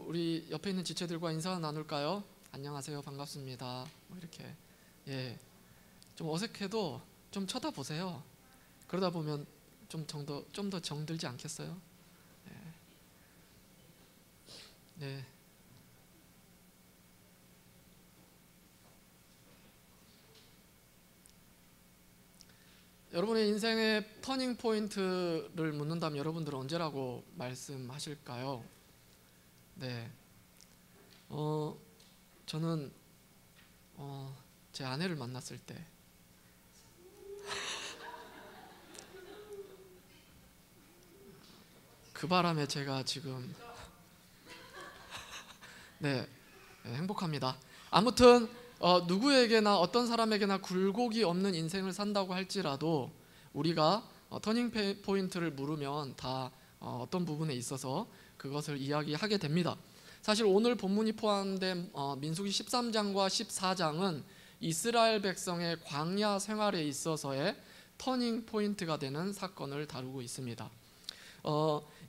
우리 옆에 있는 지체들과 인사 나눌까요? 안녕하세요, 반갑습니다. 이렇게 좀 어색해도 좀 쳐다보세요. 그러다 보면 좀 더 정들지 않겠어요? 네. 여러분의 인생의 터닝 포인트를 묻는다면 여러분들은 언제라고 말씀하실까요? 네. 저는 제 아내를 만났을 때 그 바람에 제가 지금 행복합니다. 아무튼 누구에게나 어떤 사람에게나 굴곡이 없는 인생을 산다고 할지라도 우리가 터닝 포인트를 물으면 다 어떤 부분에 있어서 그것을 이야기하게 됩니다. 사실 오늘 본문이 포함된 민수기 13장과 14장은 이스라엘 백성의 광야 생활에 있어서의 터닝 포인트가 되는 사건을 다루고 있습니다.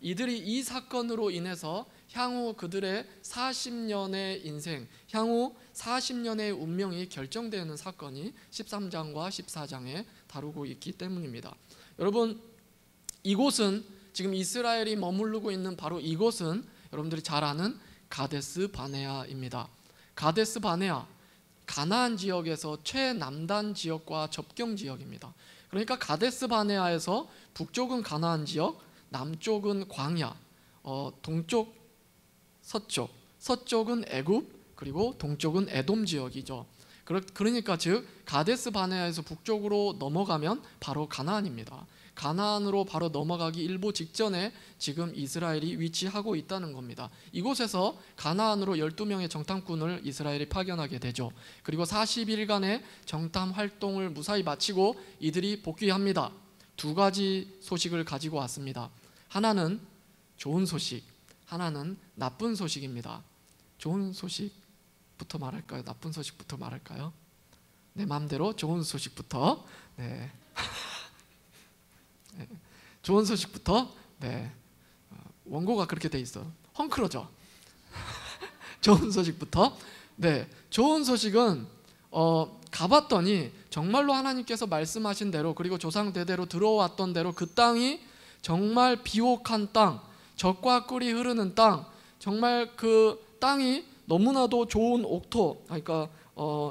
이들이 이 사건으로 인해서 향후 그들의 40년의 인생, 향후 40년의 운명이 결정되는 사건이 13장과 14장에 다루고 있기 때문입니다. 여러분, 이곳은 지금 이스라엘이 머무르고 있는 바로 이곳은 여러분들이 잘 아는 가데스 바네아입니다. 가데스 바네아, 가나안 지역에서 최남단 지역과 접경 지역입니다. 그러니까 가데스 바네아에서 북쪽은 가나안 지역, 남쪽은 광야, 동쪽, 서쪽, 서쪽은 애굽, 그리고 동쪽은 에돔 지역이죠. 그러니까 즉 가데스 바네아에서 북쪽으로 넘어가면 바로 가나안입니다. 가나안으로 바로 넘어가기 일보 직전에 지금 이스라엘이 위치하고 있다는 겁니다. 이곳에서 가나안으로 12명의 정탐꾼을 이스라엘이 파견하게 되죠. 그리고 40일간의 정탐 활동을 무사히 마치고 이들이 복귀합니다. 두 가지 소식을 가지고 왔습니다. 하나는 좋은 소식, 하나는 나쁜 소식입니다. 좋은 소식부터 말할까요? 나쁜 소식부터 말할까요? 내 마음대로 좋은 소식부터. 좋은 소식부터. 원고가 그렇게 돼 있어. 헝클어져. 좋은 소식부터. 좋은 소식은 가봤더니 정말로 하나님께서 말씀하신 대로, 그리고 조상 대대로 들어왔던 대로 그 땅이 정말 비옥한 땅, 젖과 꿀이 흐르는 땅, 정말 그 땅이 너무나도 좋은 옥토, 그러니까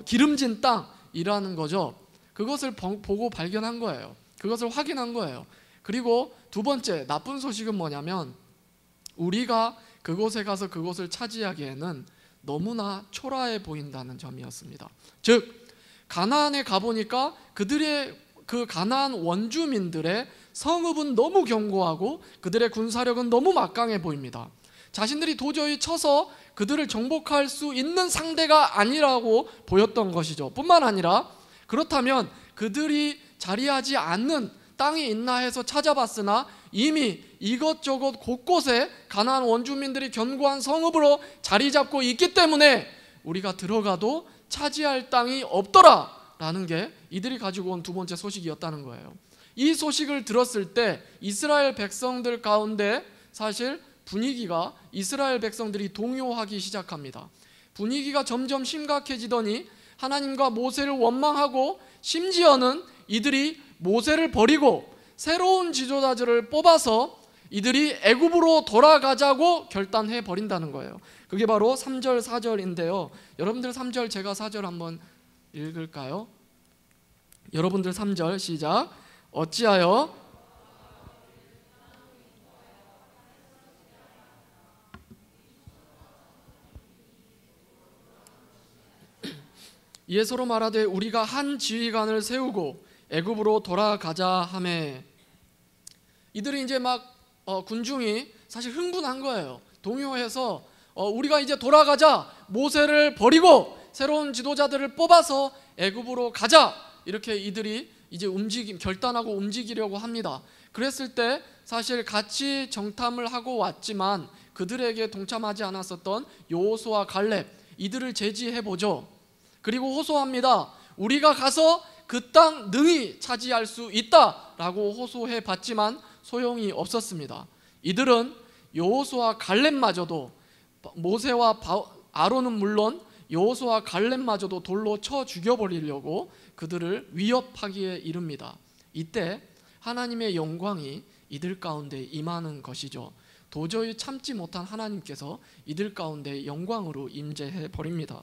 기름진 땅이라는 거죠. 그것을 보고 발견한 거예요. 그것을 확인한 거예요. 그리고 두 번째 나쁜 소식은 뭐냐면 우리가 그곳에 가서 그곳을 차지하기에는 너무나 초라해 보인다는 점이었습니다. 즉 가나안에 가보니까 그들의 그 가나안 원주민들의 성읍은 너무 견고하고 그들의 군사력은 너무 막강해 보입니다. 자신들이 도저히 쳐서 그들을 정복할 수 있는 상대가 아니라고 보였던 것이죠. 뿐만 아니라 그렇다면 그들이 자리하지 않는 땅이 있나 해서 찾아봤으나 이미 이것저것 곳곳에 가나안 원주민들이 견고한 성읍으로 자리 잡고 있기 때문에 우리가 들어가도 차지할 땅이 없더라라는 게 이들이 가지고 온 두 번째 소식이었다는 거예요. 이 소식을 들었을 때 이스라엘 백성들 가운데 사실 분위기가, 이스라엘 백성들이 동요하기 시작합니다. 분위기가 점점 심각해지더니 하나님과 모세를 원망하고 심지어는 이들이 모세를 버리고 새로운 지도자들을 뽑아서 이들이 애굽으로 돌아가자고 결단해 버린다는 거예요. 그게 바로 3절 4절인데요 여러분들 3절, 제가 4절 한번 읽을까요? 여러분들 3절 시작. 어찌하여 이에 서로 말하되 우리가 한 지휘관을 세우고 애굽으로 돌아가자 하매, 이들이 이제 막 군중이 사실 흥분한 거예요. 동요해서 우리가 이제 돌아가자, 모세를 버리고 새로운 지도자들을 뽑아서 애굽으로 가자, 이렇게 이들이 이제 결단하고 움직이려고 합니다. 그랬을 때 사실 같이 정탐을 하고 왔지만 그들에게 동참하지 않았었던 여호수아 갈렙, 이들을 제지해보죠. 그리고 호소합니다. 우리가 가서 그 땅 능히 차지할 수 있다라고 호소해봤지만 소용이 없었습니다. 이들은 여호수아 갈렙마저도 모세와 아론은 물론 여호수아와 갈렙마저도 돌로 쳐 죽여버리려고 그들을 위협하기에 이릅니다. 이때 하나님의 영광이 이들 가운데 임하는 것이죠. 도저히 참지 못한 하나님께서 이들 가운데 영광으로 임재해 버립니다.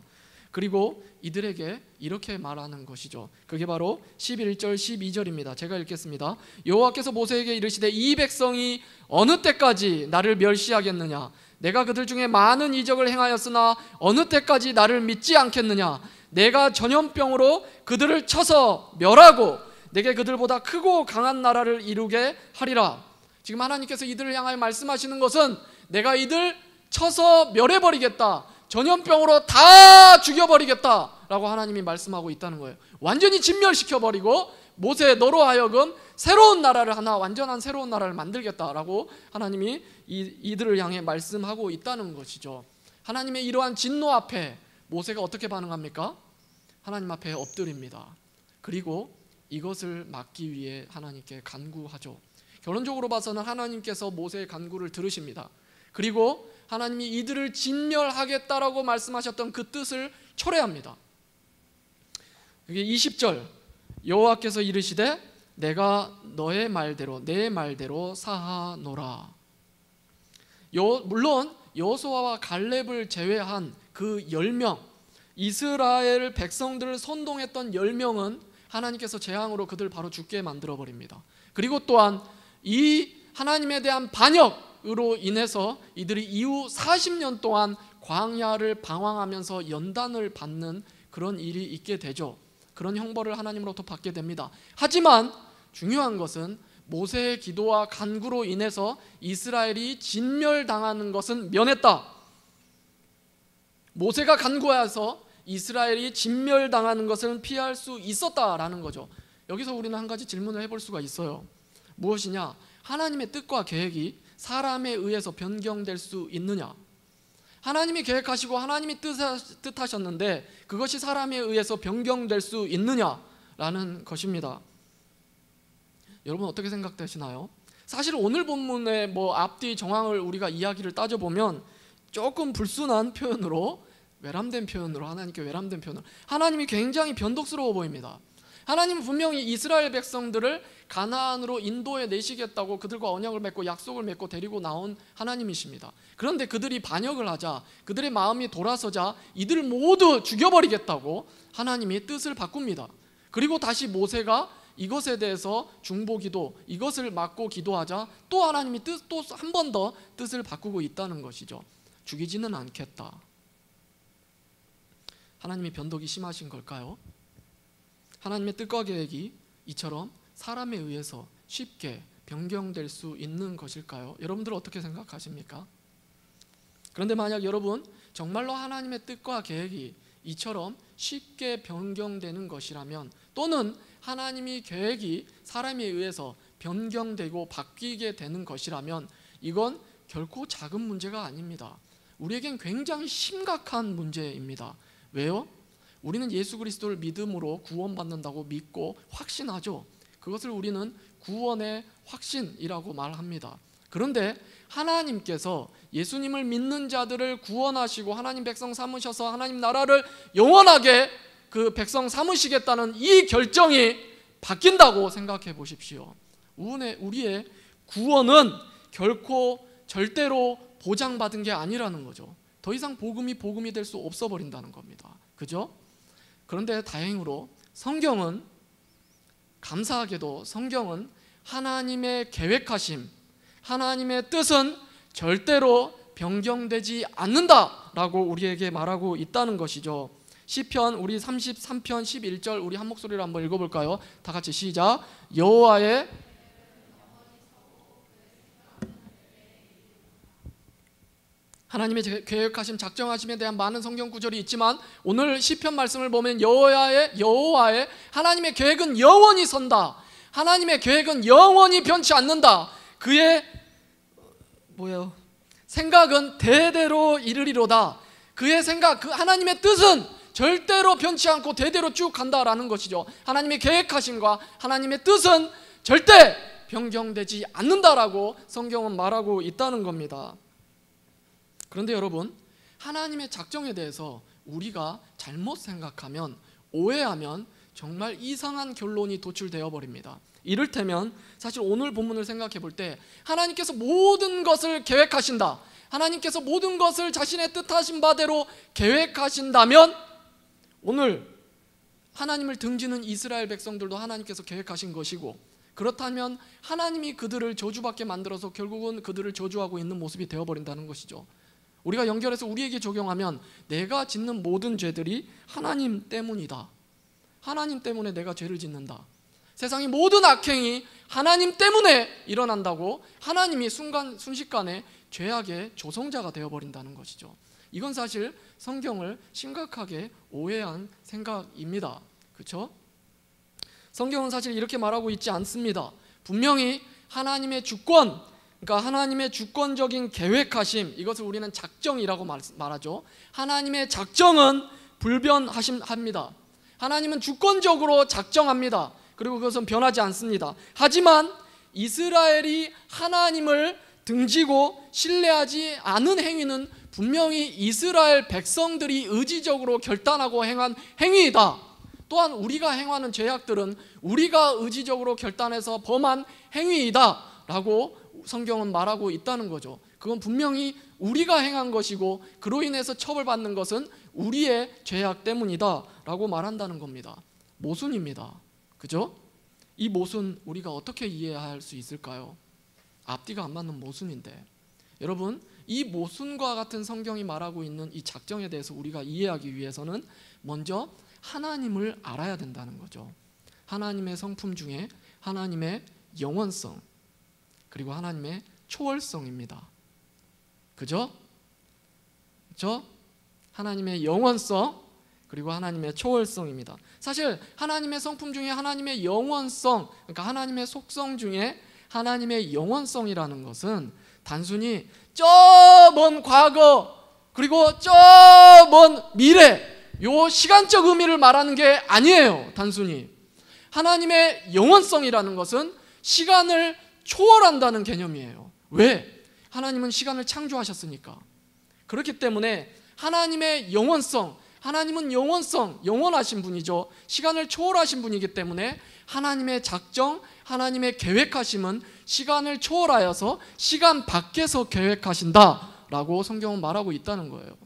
그리고 이들에게 이렇게 말하는 것이죠. 그게 바로 11절 12절입니다. 제가 읽겠습니다. 여호와께서 모세에게 이르시되 이 백성이 어느 때까지 나를 멸시하겠느냐? 내가 그들 중에 많은 이적을 행하였으나 어느 때까지 나를 믿지 않겠느냐? 내가 전염병으로 그들을 쳐서 멸하고 내게 그들보다 크고 강한 나라를 이루게 하리라. 지금 하나님께서 이들을 향하여 말씀하시는 것은 내가 이들 쳐서 멸해버리겠다, 전염병으로 다 죽여버리겠다라고 하나님이 말씀하고 있다는 거예요. 완전히 진멸시켜버리고 모세 너로 하여금 새로운 나라를 하나, 완전한 새로운 나라를 만들겠다라고 하나님이 이들을 향해 말씀하고 있다는 것이죠. 하나님의 이러한 진노 앞에 모세가 어떻게 반응합니까? 하나님 앞에 엎드립니다. 그리고 이것을 막기 위해 하나님께 간구하죠. 결론적으로 봐서는 하나님께서 모세의 간구를 들으십니다. 그리고 하나님이 이들을 진멸하겠다라고 말씀하셨던 그 뜻을 초래합니다. 이게 20절, 여호와께서 이르시되 내가 너의 말대로 내 말대로 사하노라. 물론 여호수아와 갈렙을 제외한 그 10명, 이스라엘 백성들을 선동했던 10명은 하나님께서 재앙으로 그들 바로 죽게 만들어 버립니다. 그리고 또한 이 하나님에 대한 반역으로 인해서 이들이 이후 40년 동안 광야를 방황하면서 연단을 받는 그런 일이 있게 되죠. 그런 형벌을 하나님으로부터 받게 됩니다. 하지만 중요한 것은 모세의 기도와 간구로 인해서 이스라엘이 진멸당하는 것은 면했다. 모세가 간구해서 이스라엘이 진멸당하는 것을 피할 수 있었다라는 거죠. 여기서 우리는 한 가지 질문을 해볼 수가 있어요. 무엇이냐? 하나님의 뜻과 계획이 사람에 의해서 변경될 수 있느냐? 하나님이 계획하시고 하나님이 뜻하셨는데 그것이 사람에 의해서 변경될 수 있느냐라는 것입니다. 여러분 어떻게 생각되시나요? 사실 오늘 본문의 앞뒤 정황을 우리가 이야기를 따져보면 조금 불순한 표현으로, 외람된 표현으로, 하나님께 외람된 표현으로 하나님이 굉장히 변덕스러워 보입니다. 하나님은 분명히 이스라엘 백성들을 가나안으로 인도해 내시겠다고 그들과 언약을 맺고 약속을 맺고 데리고 나온 하나님이십니다. 그런데 그들이 반역을 하자, 그들의 마음이 돌아서자 이들을 모두 죽여버리겠다고 하나님이 뜻을 바꿉니다. 그리고 다시 모세가 이것에 대해서 중보기도, 이것을 막고 기도하자 또 하나님이 또 한 번 더 뜻을 바꾸고 있다는 것이죠. 죽이지는 않겠다. 하나님의 변덕이 심하신 걸까요? 하나님의 뜻과 계획이 이처럼 사람에 의해서 쉽게 변경될 수 있는 것일까요? 여러분들 어떻게 생각하십니까? 그런데 만약 여러분 정말로 하나님의 뜻과 계획이 이처럼 쉽게 변경되는 것이라면, 또는 하나님이 계획이 사람에 의해서 변경되고 바뀌게 되는 것이라면 이건 결코 작은 문제가 아닙니다. 우리에겐 굉장히 심각한 문제입니다. 왜요? 우리는 예수 그리스도를 믿음으로 구원받는다고 믿고 확신하죠. 그것을 우리는 구원의 확신이라고 말합니다. 그런데 하나님께서 예수님을 믿는 자들을 구원하시고 하나님 백성 삼으셔서 하나님 나라를 영원하게 그 백성 삼으시겠다는 이 결정이 바뀐다고 생각해 보십시오. 우리의 구원은 결코 절대로 보장받은 게 아니라는 거죠. 더 이상 복음이 될 수 없어 버린다는 겁니다. 그죠? 그런데 다행으로 성경은, 감사하게도 성경은 하나님의 계획하심, 하나님의 뜻은 절대로 변경되지 않는다라고 우리에게 말하고 있다는 것이죠. 시편 우리 33편 11절 우리 한 목소리로 한번 읽어볼까요? 다 같이 시작. 여호와의 하나님의 계획하심, 작정하심에 대한 많은 성경 구절이 있지만 오늘 시편 말씀을 보면 여호와의 하나님의 계획은 영원히 선다. 하나님의 계획은 영원히 변치 않는다. 그의 생각은 대대로 이르리로다. 그의 생각, 그 하나님의 뜻은 절대로 변치 않고 대대로 쭉 간다라는 것이죠. 하나님의 계획하심과 하나님의 뜻은 절대 변경되지 않는다라고 성경은 말하고 있다는 겁니다. 그런데 여러분, 하나님의 작정에 대해서 우리가 잘못 생각하면, 오해하면 정말 이상한 결론이 도출되어 버립니다. 이를테면 사실 오늘 본문을 생각해 볼 때 하나님께서 모든 것을 계획하신다, 하나님께서 모든 것을 자신의 뜻하신 바대로 계획하신다면, 오늘 하나님을 등지는 이스라엘 백성들도 하나님께서 계획하신 것이고, 그렇다면 하나님이 그들을 저주받게 만들어서 결국은 그들을 저주하고 있는 모습이 되어버린다는 것이죠. 우리가 연결해서 우리에게 적용하면 내가 짓는 모든 죄들이 하나님 때문이다, 하나님 때문에 내가 죄를 짓는다, 세상의 모든 악행이 하나님 때문에 일어난다고 하나님이 순식간에 죄악의 조성자가 되어버린다는 것이죠. 이건 사실 성경을 심각하게 오해한 생각입니다. 그렇죠? 성경은 사실 이렇게 말하고 있지 않습니다. 분명히 하나님의 주권, 그러니까 하나님의 주권적인 계획하심, 이것을 우리는 작정이라고 말하죠. 하나님의 작정은 불변합니다. 하나님은 주권적으로 작정합니다. 그리고 그것은 변하지 않습니다. 하지만 이스라엘이 하나님을 등지고 신뢰하지 않은 행위는 분명히 이스라엘 백성들이 의지적으로 결단하고 행한 행위이다. 또한 우리가 행하는 죄악들은 우리가 의지적으로 결단해서 범한 행위이다 라고 성경은 말하고 있다는 거죠. 그건 분명히 우리가 행한 것이고 그로 인해서 처벌받는 것은 우리의 죄악 때문이다 라고 말한다는 겁니다. 모순입니다. 그죠? 이 모순 우리가 어떻게 이해할 수 있을까요? 앞뒤가 안 맞는 모순인데, 여러분, 이 모순과 같은 성경이 말하고 있는 이 작정에 대해서 우리가 이해하기 위해서는 먼저 하나님을 알아야 된다는 거죠. 하나님의 성품 중에 하나님의 영원성, 그리고 하나님의 초월성입니다. 그죠? 그죠? 하나님의 영원성, 그리고 하나님의 초월성입니다. 사실 하나님의 성품 중에 하나님의 영원성, 그러니까 하나님의 속성 중에 하나님의 영원성이라는 것은 단순히 저 먼 과거 그리고 저 먼 미래, 요 시간적 의미를 말하는 게 아니에요. 단순히 하나님의 영원성이라는 것은 시간을 초월한다는 개념이에요. 왜? 하나님은 시간을 창조하셨으니까. 그렇기 때문에 하나님의 영원성, 하나님은 영원하신 분이죠. 시간을 초월하신 분이기 때문에 하나님의 작정, 하나님의 계획하심은 시간을 초월하여서 시간 밖에서 계획하신다라고 성경은 말하고 있다는 거예요.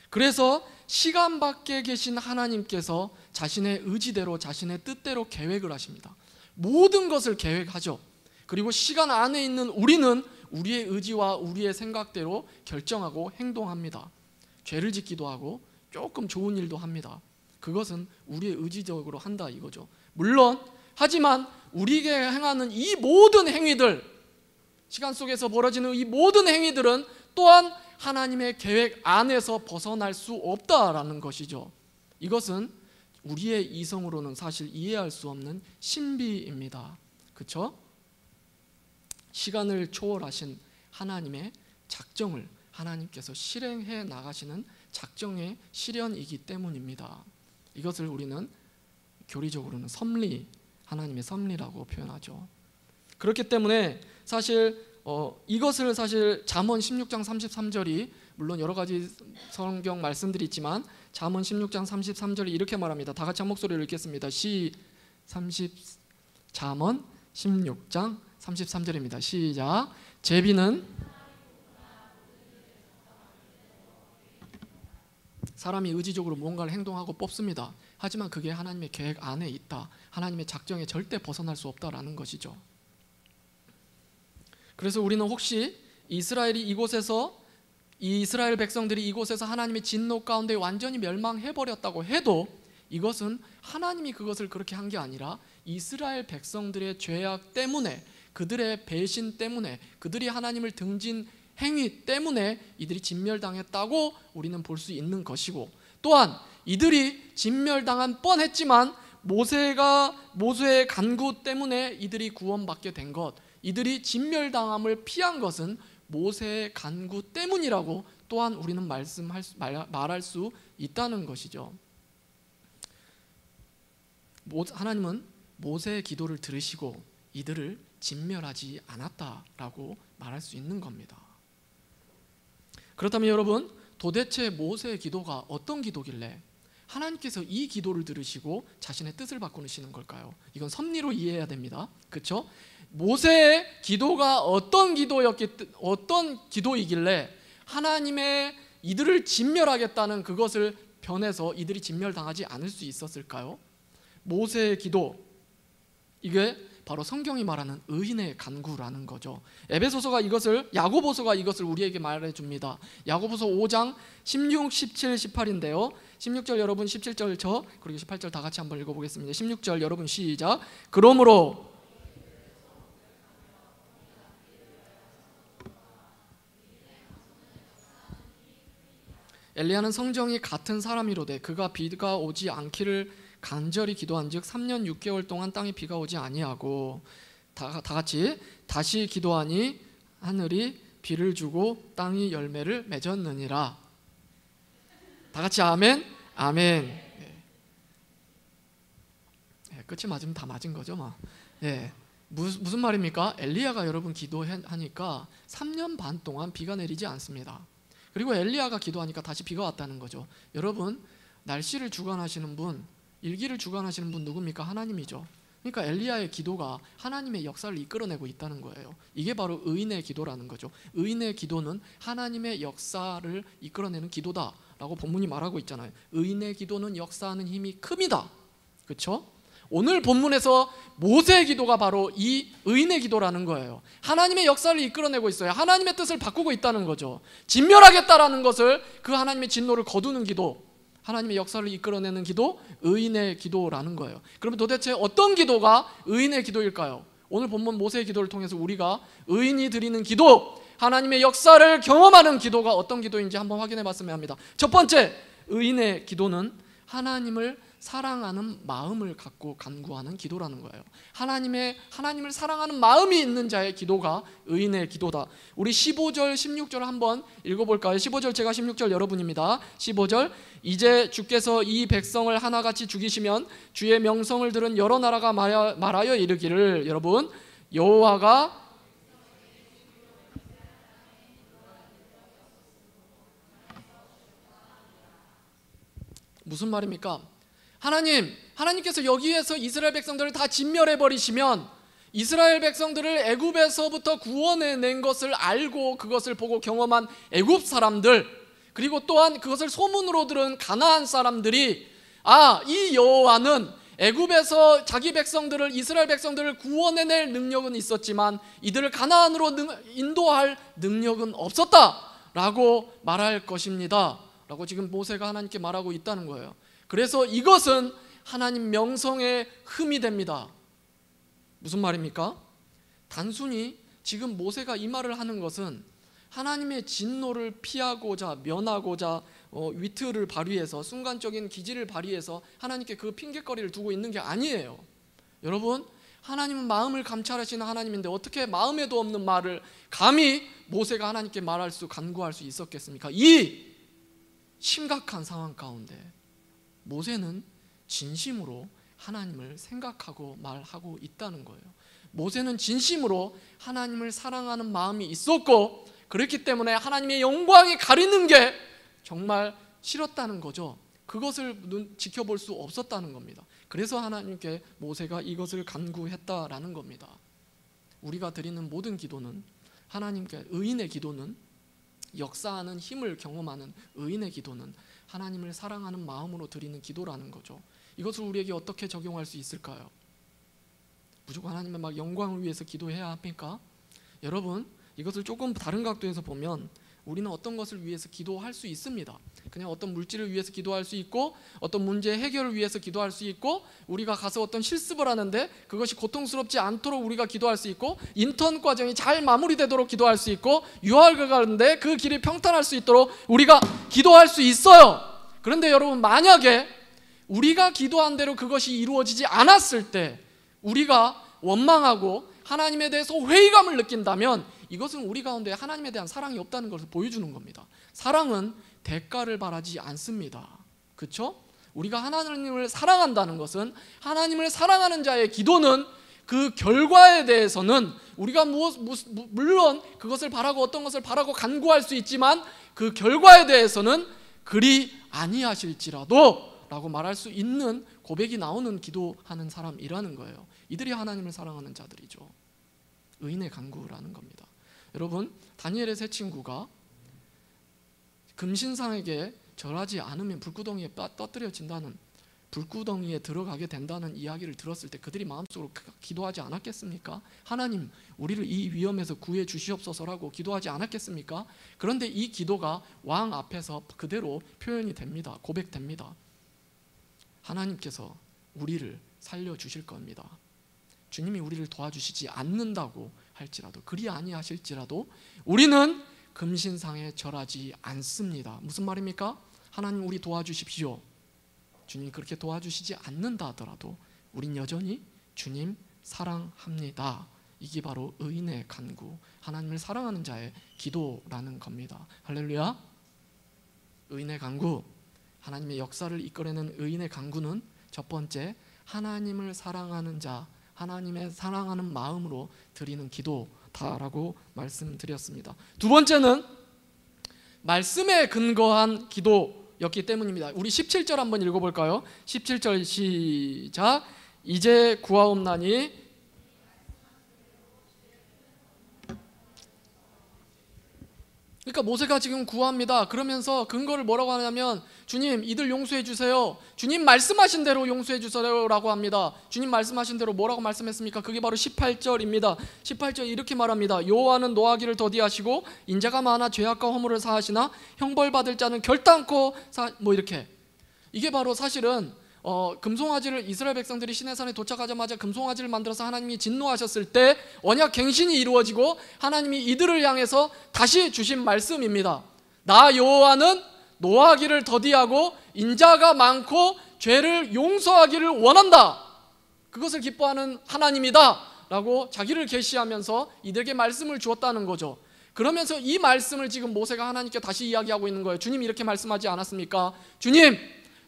그래서 시간 밖에 계신 하나님께서 자신의 의지대로, 자신의 뜻대로 계획을 하십니다. 모든 것을 계획하죠. 그리고 시간 안에 있는 우리는 우리의 의지와 우리의 생각대로 결정하고 행동합니다. 죄를 짓기도 하고 조금 좋은 일도 합니다. 그것은 우리의 의지적으로 한다 이거죠. 물론 하지만 우리에게 행하는 이 모든 행위들, 시간 속에서 벌어지는 이 모든 행위들은 또한 하나님의 계획 안에서 벗어날 수 없다라는 것이죠. 이것은 우리의 이성으로는 사실 이해할 수 없는 신비입니다. 그렇죠? 시간을 초월하신 하나님의 작정을 하나님께서 실행해 나가시는 작정의 실현이기 때문입니다. 이것을 우리는 교리적으로는 섭리, 하나님의 섭리라고 표현하죠. 그렇기 때문에 사실 이것을 사실 잠언 16장 33절이, 물론 여러 가지 성경 말씀들이 있지만 잠언 16장 33절이 이렇게 말합니다. 다 같이 한 목소리로 읽겠습니다. 잠언 16장 33절입니다. 시작. 제비는 사람이 의지적으로 뭔가를 행동하고 뽑습니다. 하지만 그게 하나님의 계획 안에 있다. 하나님의 작정에 절대 벗어날 수 없다라는 것이죠. 그래서 우리는 혹시 이스라엘 백성들이 이곳에서 하나님의 진노 가운데 완전히 멸망해버렸다고 해도 이것은 하나님이 그것을 그렇게 한 게 아니라 이스라엘 백성들의 죄악 때문에, 그들의 배신 때문에, 그들이 하나님을 등진 행위 때문에 이들이 진멸당했다고 우리는 볼 수 있는 것이고, 또한 이들이 진멸당한 뻔했지만 모세의 간구 때문에 이들이 구원받게 된 것, 이들이 진멸당함을 피한 것은 모세의 간구 때문이라고 또한 우리는 말할 수 있다는 것이죠. 하나님은 모세의 기도를 들으시고 이들을 진멸하지 않았다라고 말할 수 있는 겁니다. 그렇다면 여러분, 도대체 모세의 기도가 어떤 기도길래 하나님께서 이 기도를 들으시고 자신의 뜻을 바꾸시는 걸까요? 이건 섭리로 이해해야 됩니다. 그렇죠? 모세의 기도가 어떤 기도이길래 하나님의 이들을 진멸하겠다는 그것을 변해서 이들이 진멸당하지 않을 수 있었을까요? 모세의 기도, 이게 바로 성경이 말하는 의인의 간구라는 거죠. 에베소서가 이것을, 야고보서가 이것을 우리에게 말해줍니다. 야고보서 5장 16, 17, 18인데요 16절 여러분, 17절 저, 그리고 18절 다 같이 한번 읽어보겠습니다. 16절 여러분 시작. 그러므로 엘리야는 성정이 같은 사람이로되 그가 비가 오지 않기를 간절히 기도한즉 3년 6개월 동안 땅에 비가 오지 아니하고 다 같이 다시 기도하니 하늘이 비를 주고 땅이 열매를 맺었느니라. 다 같이 아멘. 아멘. 네. 끝이 맞으면 다 맞은 거죠, 뭐. 네. 무슨 말입니까? 엘리야가 여러분 기도하니까 3년 반 동안 비가 내리지 않습니다. 그리고 엘리야가 기도하니까 다시 비가 왔다는 거죠. 여러분, 날씨를 주관하시는 분, 일기를 주관하시는 분 누굽니까? 하나님이죠. 그러니까 엘리야의 기도가 하나님의 역사를 이끌어내고 있다는 거예요. 이게 바로 의인의 기도라는 거죠. 의인의 기도는 하나님의 역사를 이끌어내는 기도다라고 본문이 말하고 있잖아요. 의인의 기도는 역사하는 힘이 큽니다. 그렇죠? 오늘 본문에서 모세의 기도가 바로 이 의인의 기도라는 거예요. 하나님의 역사를 이끌어내고 있어요. 하나님의 뜻을 바꾸고 있다는 거죠. 진멸하겠다라는 것을, 그 하나님의 진노를 거두는 기도, 하나님의 역사를 이끌어내는 기도, 의인의 기도라는 거예요. 그러면 도대체 어떤 기도가 의인의 기도일까요? 오늘 본문 모세의 기도를 통해서 우리가 의인이 드리는 기도, 하나님의 역사를 경험하는 기도가 어떤 기도인지 한번 확인해 봤으면 합니다. 첫 번째, 의인의 기도는 하나님을 사랑하는 마음을 갖고 간구하는 기도라는 거예요. 하나님을 사랑하는 마음이 있는 자의 기도가 의인의 기도다. 우리 15절 16절 한번 읽어볼까요? 15절 제가 16절 여러분입니다. 15절 이제 주께서 이 백성을 하나같이 죽이시면 주의 명성을 들은 여러 나라가 말하여 이르기를, 여러분, 여호와가 무슨 말입니까? 하나님께서 여기에서 이스라엘 백성들을 다 진멸해 버리시면 이스라엘 백성들을 애굽에서부터 구원해낸 것을 알고 그것을 보고 경험한 애굽 사람들, 그리고 또한 그것을 소문으로 들은 가나안 사람들이, 이 여호와는 애굽에서 자기 백성들을, 이스라엘 백성들을 구원해낼 능력은 있었지만 이들을 가나안으로 인도할 능력은 없었다라고 말할 것입니다 라고 지금 모세가 하나님께 말하고 있다는 거예요. 그래서 이것은 하나님 명성의 흠이 됩니다. 무슨 말입니까? 단순히 지금 모세가 이 말을 하는 것은 하나님의 진노를 피하고자, 면하고자 위트를 발휘해서, 순간적인 기지를 발휘해서 하나님께 그 핑계거리를 두고 있는 게 아니에요. 여러분, 하나님은 마음을 감찰하시는 하나님인데 어떻게 마음에도 없는 말을 감히 모세가 하나님께 간구할 수 있었겠습니까? 이 심각한 상황 가운데 모세는 진심으로 하나님을 생각하고 말하고 있다는 거예요. 모세는 진심으로 하나님을 사랑하는 마음이 있었고, 그렇기 때문에 하나님의 영광이 가리는 게 정말 싫었다는 거죠. 그것을 지켜볼 수 없었다는 겁니다. 그래서 하나님께 모세가 이것을 간구했다라는 겁니다. 우리가 드리는 모든 기도는, 하나님께 의인의 기도는, 역사하는 힘을 경험하는 의인의 기도는 하나님을 사랑하는 마음으로 드리는 기도라는 거죠. 이것을 우리에게 어떻게 적용할 수 있을까요? 무조건 하나님의 막 영광을 위해서 기도해야 합니까? 여러분, 이것을 조금 다른 각도에서 보면 우리는 어떤 것을 위해서 기도할 수 있습니다. 그냥 어떤 물질을 위해서 기도할 수 있고, 어떤 문제 해결을 위해서 기도할 수 있고, 우리가 가서 어떤 실습을 하는데 그것이 고통스럽지 않도록 우리가 기도할 수 있고, 인턴 과정이 잘 마무리되도록 기도할 수 있고, 유학을 가는데 그 길이 평탄할 수 있도록 우리가 기도할 수 있어요. 그런데 여러분, 만약에 우리가 기도한 대로 그것이 이루어지지 않았을 때 우리가 원망하고 하나님에 대해서 회의감을 느낀다면 이것은 우리 가운데 하나님에 대한 사랑이 없다는 것을 보여주는 겁니다. 사랑은 대가를 바라지 않습니다. 그렇죠? 우리가 하나님을 사랑한다는 것은, 하나님을 사랑하는 자의 기도는 그 결과에 대해서는 우리가 물론 그것을 바라고, 어떤 것을 바라고 간구할 수 있지만 그 결과에 대해서는 그리 아니하실지라도 라고 말할 수 있는 고백이 나오는 기도하는 사람이라는 거예요. 이들이 하나님을 사랑하는 자들이죠. 의인의 간구라는 겁니다. 여러분, 다니엘의 세 친구가 금신상에게 절하지 않으면 불구덩이에 떠뜨려진다는, 불구덩이에 들어가게 된다는 이야기를 들었을 때 그들이 마음속으로 기도하지 않았겠습니까? 하나님, 우리를 이 위험에서 구해 주시옵소서라고 기도하지 않았겠습니까? 그런데 이 기도가 왕 앞에서 그대로 표현이 됩니다. 고백됩니다. 하나님께서 우리를 살려주실 겁니다. 주님이 우리를 도와주시지 않는다고 할지라도, 그리 아니하실지라도 우리는 금신상에 절하지 않습니다. 무슨 말입니까? 하나님, 우리 도와주십시오. 주님 그렇게 도와주시지 않는다 하더라도 우린 여전히 주님 사랑합니다. 이게 바로 의인의 간구, 하나님을 사랑하는 자의 기도라는 겁니다. 할렐루야. 의인의 간구, 하나님의 역사를 이끌어내는 의인의 간구는 첫 번째, 하나님을 사랑하는 자, 하나님의 사랑하는 마음으로 드리는 기도다라고 말씀드렸습니다. 두 번째는 말씀에 근거한 기도였기 때문입니다. 우리 17절 한번 읽어볼까요? 17절 시작. 이제 구하옵나니, 그러니까 모세가 지금 구합니다. 그러면서 근거를 뭐라고 하냐면, 주님 이들 용서해 주세요, 주님 말씀하신 대로 용서해 주세요 라고 합니다. 주님 말씀하신 대로 뭐라고 말씀했습니까? 그게 바로 18절입니다 18절 이렇게 말합니다. 여호와는 노하기를 더디하시고 인자가 많아 죄악과 허물을 사하시나 형벌받을 자는 결단코 이렇게. 이게 바로 사실은 금송아지를, 이스라엘 백성들이 시내산에 도착하자마자 금송아지를 만들어서 하나님이 진노하셨을 때 언약 갱신이 이루어지고 하나님이 이들을 향해서 다시 주신 말씀입니다. 나 여호와는 노하기를 더디하고 인자가 많고 죄를 용서하기를 원한다, 그것을 기뻐하는 하나님이다 라고 자기를 계시하면서 이들에게 말씀을 주었다는 거죠. 그러면서 이 말씀을 지금 모세가 하나님께 다시 이야기하고 있는 거예요. 주님 이렇게 말씀하지 않았습니까? 주님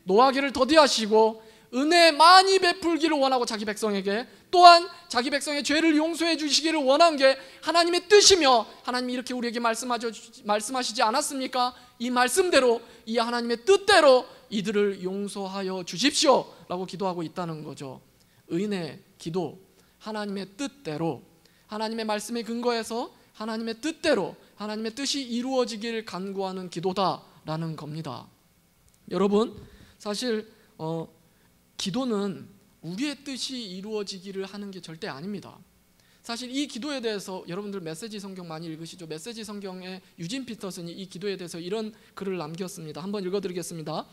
노하기를 더디하시고 은혜 많이 베풀기를 원하고 자기 백성에게, 또한 자기 백성의 죄를 용서해 주시기를 원한 게 하나님의 뜻이며, 하나님이 이렇게 우리에게 말씀하시지 않았습니까? 이 말씀대로, 이 하나님의 뜻대로 이들을 용서하여 주십시오 라고 기도하고 있다는 거죠. 의인의 기도, 하나님의 뜻대로, 하나님의 말씀에 근거해서 하나님의 뜻대로 하나님의 뜻이 이루어지길 간구하는 기도다라는 겁니다. 여러분, 사실 기도는 우리의 뜻이 이루어지기를 하는 게 절대 아닙니다. 사실 이 기도에 대해서 여러분들 메시지 성경 많이 읽으시죠? 메시지 성경에 유진 피터슨이 이 기도에 대해서 이런 글을 남겼습니다. 한번 읽어드리겠습니다.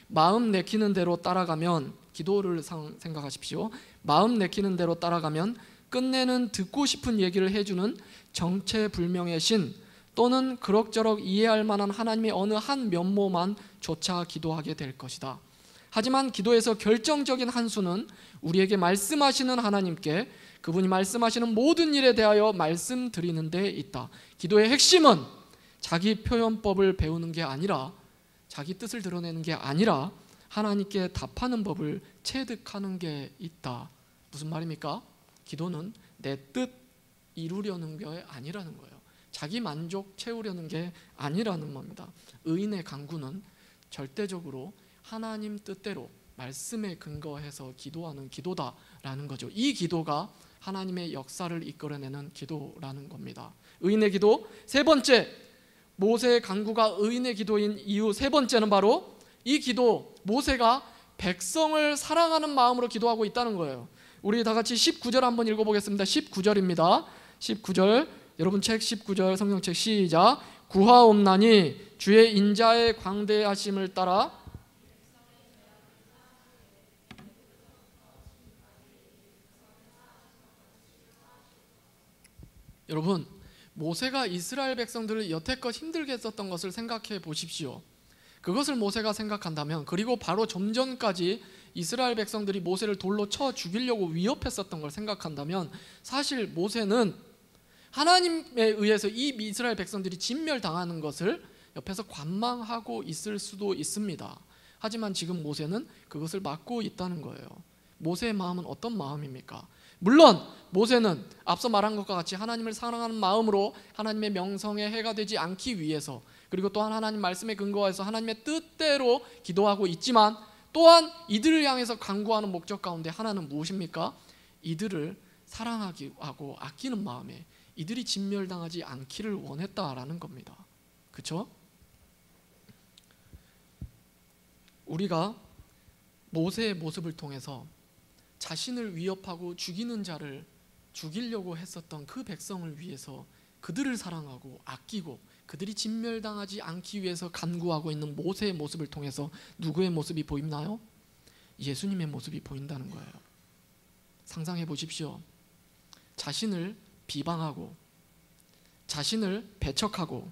마음 내키는 대로 따라가면, 기도를 생각하십시오. 마음 내키는 대로 따라가면 끝내는 듣고 싶은 얘기를 해주는 정체불명의 신, 또는 그럭저럭 이해할 만한 하나님의 어느 한 면모만 조차 기도하게 될 것이다. 하지만 기도에서 결정적인 한 수는 우리에게 말씀하시는 하나님께 그분이 말씀하시는 모든 일에 대하여 말씀드리는 데 있다. 기도의 핵심은 자기 표현법을 배우는 게 아니라, 자기 뜻을 드러내는 게 아니라 하나님께 답하는 법을 체득하는 게 있다. 무슨 말입니까? 기도는 내 뜻 이루려는 게 아니라는 거예요. 자기 만족 채우려는 게 아니라는 겁니다. 의인의 간구는 절대적으로 하나님 뜻대로 말씀에 근거해서 기도하는 기도다라는 거죠. 이 기도가 하나님의 역사를 이끌어내는 기도라는 겁니다. 의인의 기도. 세 번째, 모세의 간구가 의인의 기도인 이유 세 번째는 바로 이 기도, 모세가 백성을 사랑하는 마음으로 기도하고 있다는 거예요. 우리 다 같이 19절 한번 읽어보겠습니다. 19절입니다 19절, 여러분 책 19절 성경책 시작. 구하옵나니 주의 인자의 광대하심을 따라. 여러분, 모세가 이스라엘 백성들을 여태껏 힘들게 했었던 것을 생각해 보십시오. 그것을 모세가 생각한다면, 그리고 바로 좀 전까지 이스라엘 백성들이 모세를 돌로 쳐 죽이려고 위협했었던 걸 생각한다면, 사실 모세는 하나님에 의해서 이 이스라엘 백성들이 진멸당하는 것을 옆에서 관망하고 있을 수도 있습니다. 하지만 지금 모세는 그것을 막고 있다는 거예요. 모세의 마음은 어떤 마음입니까? 물론 모세는 앞서 말한 것과 같이 하나님을 사랑하는 마음으로 하나님의 명성에 해가 되지 않기 위해서, 그리고 또한 하나님 말씀에 근거해서 하나님의 뜻대로 기도하고 있지만 또한 이들을 향해서 간구하는 목적 가운데 하나는 무엇입니까? 이들을 사랑하기 하고 아끼는 마음에 이들이 진멸당하지 않기를 원했다라는 겁니다. 그렇죠? 우리가 모세의 모습을 통해서 자신을 위협하고 죽이는 자를 죽이려고 했었던 그 백성을 위해서 그들을 사랑하고 아끼고 그들이 진멸당하지 않기 위해서 간구하고 있는 모세의 모습을 통해서 누구의 모습이 보이나요? 예수님의 모습이 보인다는 거예요. 상상해 보십시오. 자신을 비방하고 자신을 배척하고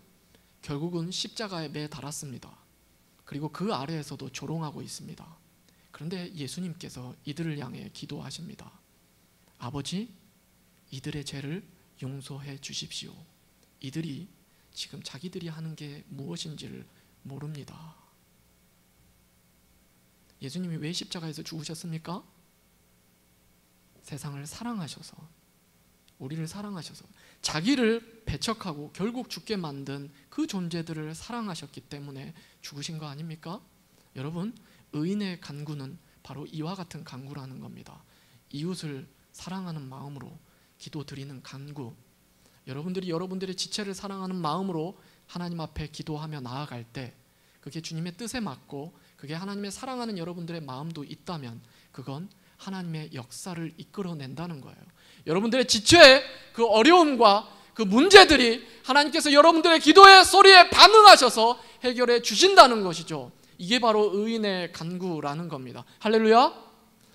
결국은 십자가에 매 달았습니다. 그리고 그 아래에서도 조롱하고 있습니다. 그런데 예수님께서 이들을 향해 기도하십니다. 아버지, 이들의 죄를 용서해 주십시오. 이들이 지금 자기들이 하는 게 무엇인지를 모릅니다. 예수님이 왜 십자가에서 죽으셨습니까? 세상을 사랑하셔서, 우리를 사랑하셔서 자기를 배척하고 결국 죽게 만든 그 존재들을 사랑하셨기 때문에 죽으신 거 아닙니까? 여러분, 의인의 간구는 바로 이와 같은 간구라는 겁니다. 이웃을 사랑하는 마음으로 기도드리는 간구. 여러분들이 여러분들의 지체를 사랑하는 마음으로 하나님 앞에 기도하며 나아갈 때 그게 주님의 뜻에 맞고 그게 하나님의 사랑하는 여러분들의 마음도 있다면 그건 하나님의 역사를 이끌어낸다는 거예요. 여러분들의 지체의 그 어려움과 그 문제들이 하나님께서 여러분들의 기도의 소리에 반응하셔서 해결해 주신다는 것이죠. 이게 바로 의인의 간구라는 겁니다. 할렐루야.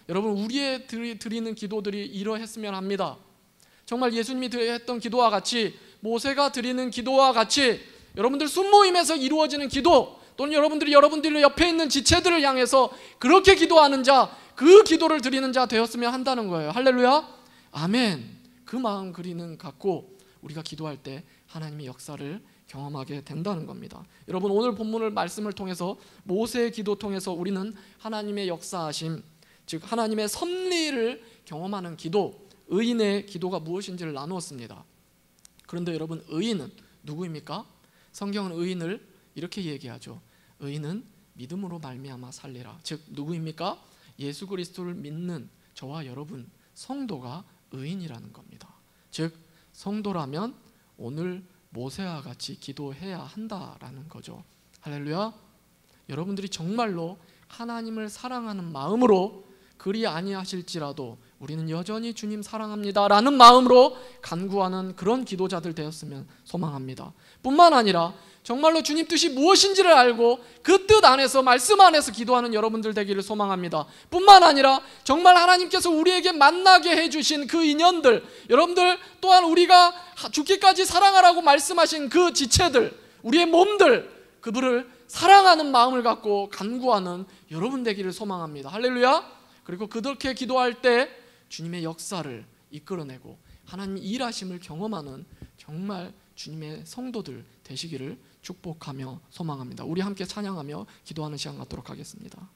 여러분, 우리의 드리는 기도들이 이러했으면 합니다. 정말 예수님이 했던 기도와 같이, 모세가 드리는 기도와 같이 여러분들 순모임에서 이루어지는 기도, 또는 여러분들이 여러분들 옆에 있는 지체들을 향해서 그렇게 기도하는 자, 그 기도를 드리는 자 되었으면 한다는 거예요. 할렐루야. 아멘. 그 마음 그리는 갖고 우리가 기도할 때 하나님의 역사를 경험하게 된다는 겁니다. 여러분, 오늘 본문을 말씀을 통해서 모세의 기도 통해서 우리는 하나님의 역사하심, 즉 하나님의 섭리를 경험하는 기도, 의인의 기도가 무엇인지를 나누었습니다. 그런데 여러분, 의인은 누구입니까? 성경은 의인을 이렇게 얘기하죠. 의인은 믿음으로 말미암아 살리라. 즉 누구입니까? 예수 그리스도를 믿는 저와 여러분 성도가 의인이라는 겁니다. 즉 성도라면 오늘 모세와 같이 기도해야 한다라는 거죠. 할렐루야. 여러분들이 정말로 하나님을 사랑하는 마음으로 그리 아니하실지라도 우리는 여전히 주님 사랑합니다 라는 마음으로 간구하는 그런 기도자들 되었으면 소망합니다. 뿐만 아니라 정말로 주님 뜻이 무엇인지를 알고 그 뜻 안에서, 말씀 안에서 기도하는 여러분들 되기를 소망합니다. 뿐만 아니라 정말 하나님께서 우리에게 만나게 해주신 그 인연들, 여러분들 또한 우리가 죽기까지 사랑하라고 말씀하신 그 지체들, 우리의 몸들, 그들을 사랑하는 마음을 갖고 간구하는 여러분 되기를 소망합니다. 할렐루야. 그리고 그렇게 기도할 때 주님의 역사를 이끌어내고 하나님 일하심을 경험하는 정말 주님의 성도들 되시기를 축복하며 소망합니다. 우리 함께 찬양하며 기도하는 시간 갖도록 하겠습니다.